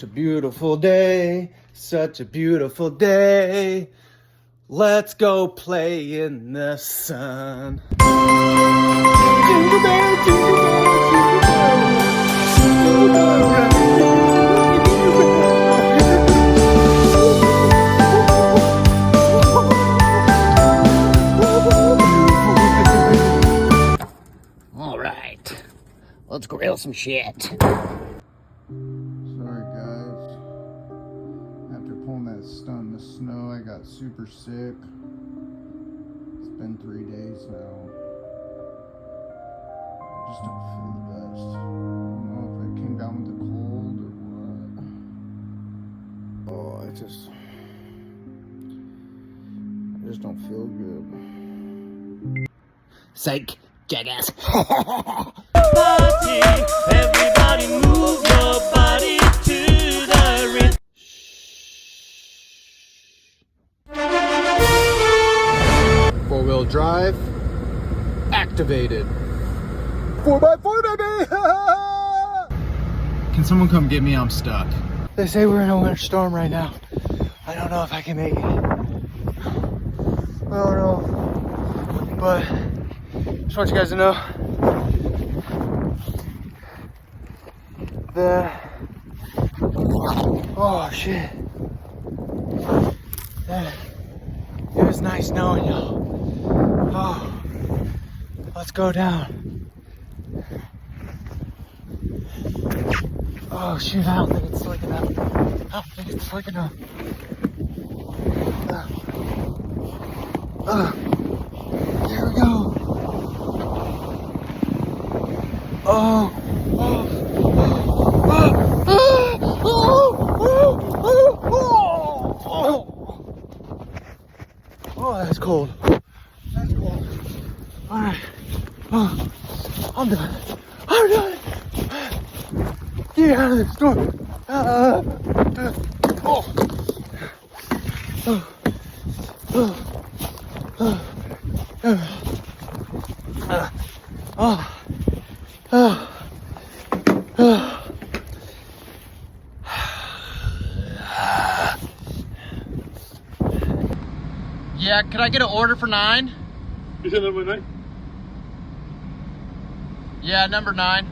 a beautiful day, such a beautiful day. Let's go play in the sun. Jingle bell, jingle bell, jingle bell, All right, let's grill some shit. Sorry guys, after pulling that stunt in the snow, I got super sick. It's been 3 days now. I just don't feel the best. I don't know if it came down with the cold or what. Oh, I just don't feel good. Psych, jackass. Party, everybody move your body to the rhythm. Four-wheel drive activated. 4x4, baby! Can someone come get me? I'm stuck. They say we're in a winter storm right now. I don't know if I can make it. I don't know. But just want you guys to know that, oh shit, that it was nice knowing y'all. Oh, let's go down. Oh shoot, I don't think it's slick enough. I don't think it's slick enough. Here we go. Oh, that's cold. That's cold. All right. Oh, I'm done. I'm done. Get out of this storm. Yeah, could I get an order for 9? Is it number 9? Yeah, number 9.